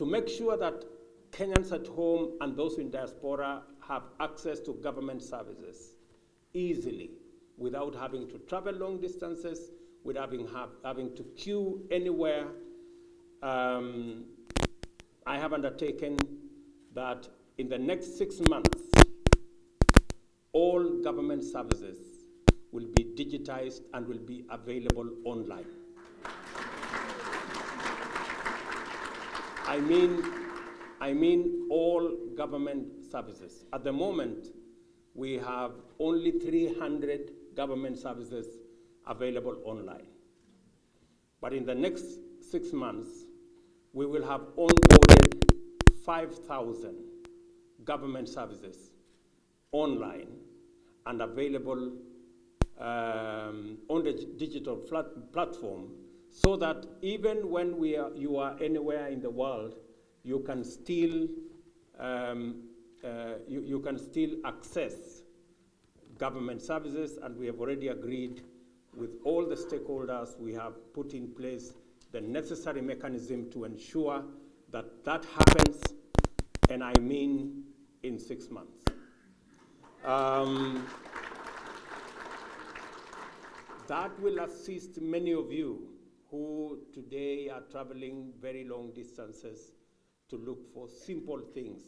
to make sure that Kenyans at home and those in diaspora have access to government services easily without having to travel long distances, without having to queue anywhere. I have undertaken that in the next 6 months, all government services will be digitized and will be available online. I mean all government services. At the moment, we have only 300 government services available online. But in the next 6 months, we will have onboarded 5,000 government services online and available on the digital platform, so that even when you are anywhere in the world, you can still access government services. And we have already agreed with all the stakeholders. We have put in place the necessary mechanism to ensure that that happens, and I mean in 6 months. That will assist many of you who today are traveling very long distances to look for simple things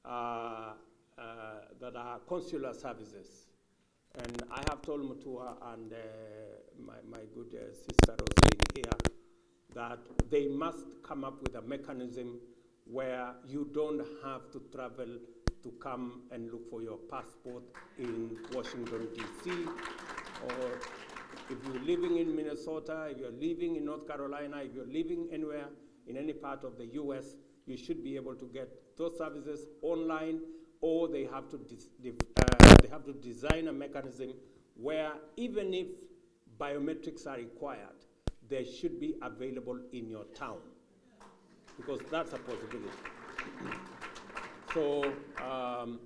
that are consular services. And I have told Mutua and my good sister Rosalie here that they must come up with a mechanism where you don't have to travel to come and look for your passport in Washington, D.C., or if you're living in Minnesota, if you're living in North Carolina, if you're living anywhere in any part of the US, you should be able to get those services online, or they have to design a mechanism where even if biometrics are required, they should be available in your town, because that's a possibility. So,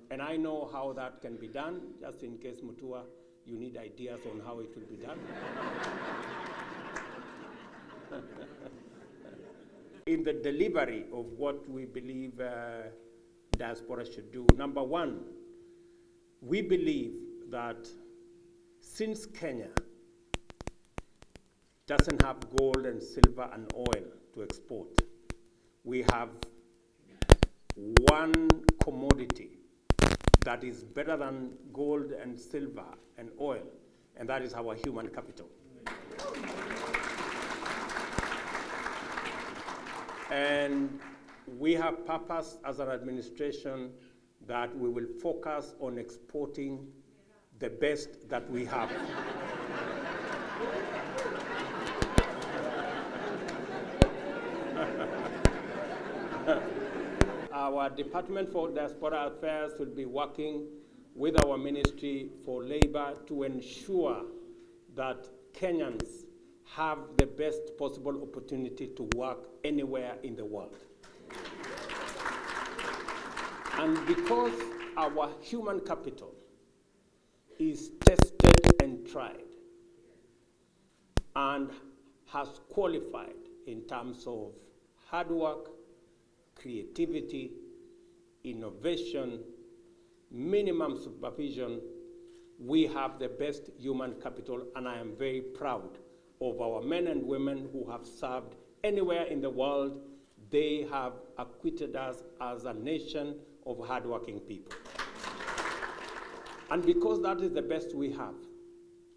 and I know how that can be done, just in case, Mutua, you need ideas on how it will be done. In the delivery of what we believe diaspora should do, number one, we believe that since Kenya doesn't have gold and silver and oil to export, we have one commodity that is better than gold and silver and oil, and that is our human capital. And we have purpose as an administration that we will focus on exporting the best that we have. Our Department for Diaspora Affairs will be working with our Ministry for Labor to ensure that Kenyans have the best possible opportunity to work anywhere in the world. And because our human capital is tested and tried and has qualified in terms of hard work, creativity, innovation, minimum supervision, we have the best human capital, and I am very proud of our men and women who have served anywhere in the world. They have acquitted us as a nation of hardworking people. And because that is the best we have,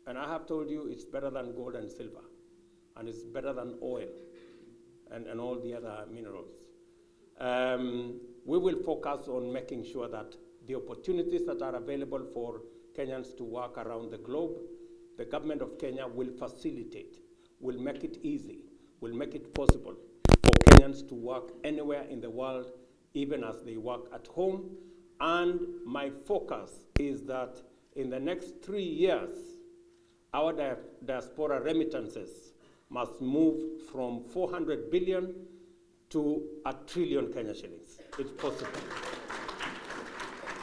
and I have told you it's better than gold and silver, and it's better than oil and all the other minerals, we will focus on making sure that the opportunities that are available for Kenyans to work around the globe, the government of Kenya will facilitate, will make it easy, will make it possible for Kenyans to work anywhere in the world, even as they work at home. And my focus is that in the next 3 years, our diaspora remittances must move from 400 billion to 1 trillion Kenya shillings. It's possible.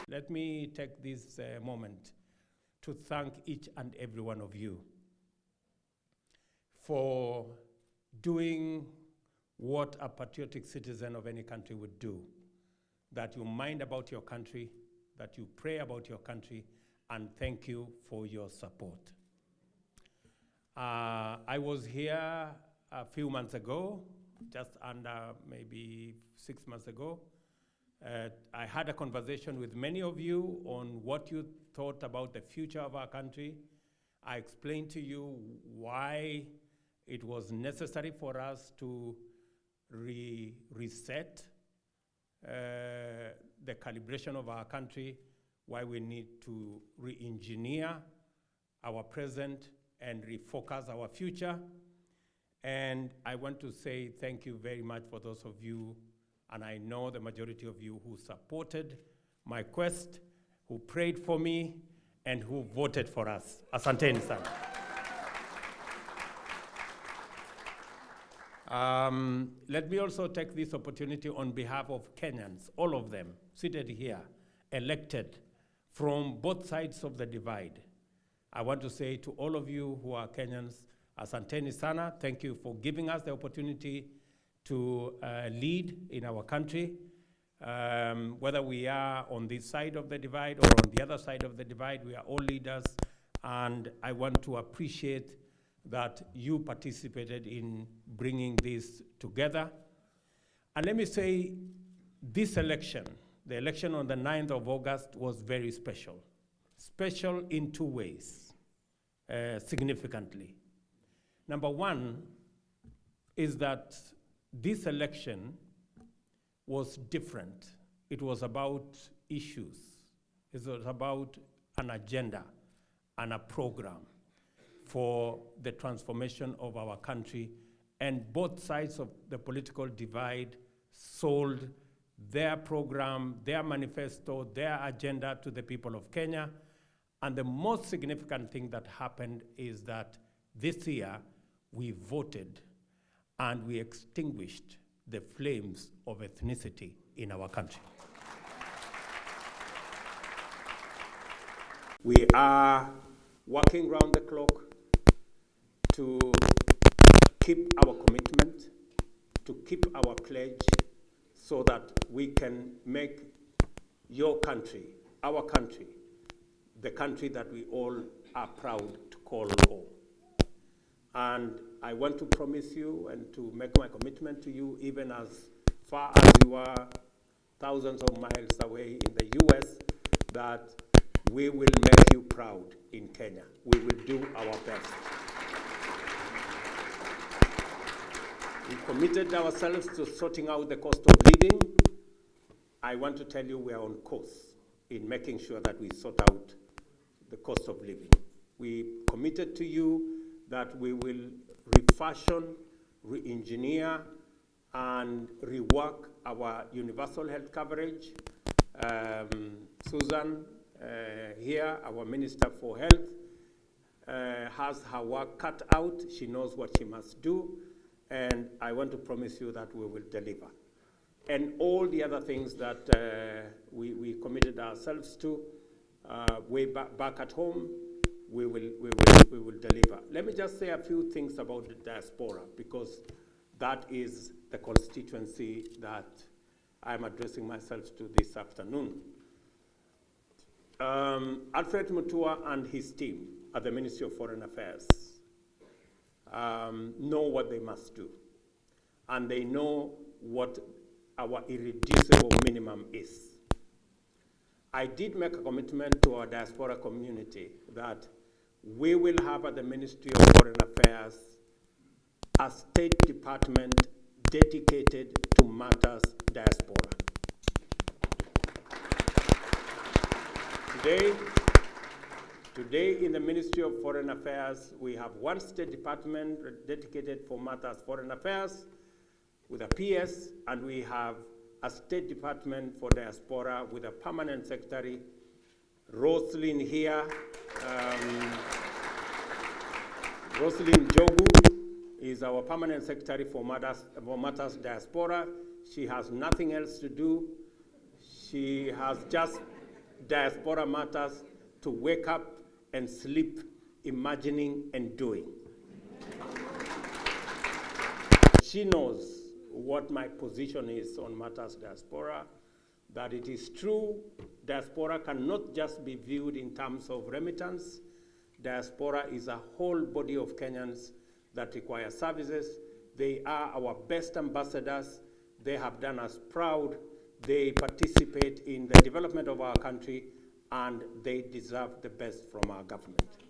Let me take this moment to thank each and every one of you for doing what a patriotic citizen of any country would do, that you mind about your country, that you pray about your country, and thank you for your support. I was here a few months ago, just under maybe 6 months ago. I had a conversation with many of you on what you thought about the future of our country. I explained to you why it was necessary for us to reset the calibration of our country, why we need to re-engineer our present and refocus our future. And I want to say thank you very much for those of you, and I know the majority of you who supported my quest, who prayed for me, and who voted for us. Asanteni sana. Let me also take this opportunity on behalf of Kenyans, all of them seated here, elected from both sides of the divide. I want to say to all of you who are Kenyans, asanteni sana. Thank you for giving us the opportunity to lead in our country. Whether we are on this side of the divide or on the other side of the divide, we are all leaders, and I want to appreciate that you participated in bringing this together. And let me say, this election, the election on the 9th of August, was very special. Special in two ways, significantly. Number one is that this election was different. It was about issues. It was about an agenda and a program for the transformation of our country. And both sides of the political divide sold their program, their manifesto, their agenda to the people of Kenya. And the most significant thing that happened is that this year we voted and we extinguished the flames of ethnicity in our country. We are working round the clock to keep our commitment, to keep our pledge, so that we can make your country, our country, the country that we all are proud to call home. And I want to promise you and to make my commitment to you, even as far as you are thousands of miles away in the US, that we will make you proud in Kenya. We will do our best. We committed ourselves to sorting out the cost of living. I want to tell you we are on course in making sure that we sort out the cost of living. We committed to you that we will refashion, re-engineer, and rework our universal health coverage. Susan here, our Minister for Health, has her work cut out. She knows what she must do. And I want to promise you that we will deliver. And all the other things that we committed ourselves to way back at home, we will deliver. Let me just say a few things about the diaspora, because that is the constituency that I'm addressing myself to this afternoon. Alfred Mutua and his team at the Ministry of Foreign Affairs know what they must do, and they know what our irreducible minimum is. I did make a commitment to our diaspora community that we will have at the Ministry of Foreign Affairs a State Department dedicated to matters diaspora. Today in the Ministry of Foreign Affairs, we have one State Department dedicated for matters foreign affairs with a PS, and we have a State Department for diaspora with a permanent secretary. Roslyn here, Roslyn Jogu is our permanent secretary for matters diaspora. She has nothing else to do. She has just diaspora matters to wake up and sleep, imagining and doing. She knows what my position is on matters diaspora, that it is true diaspora cannot just be viewed in terms of remittance. Diaspora is a whole body of Kenyans that require services. They are our best ambassadors. They have done us proud. They participate in the development of our country, and they deserve the best from our government.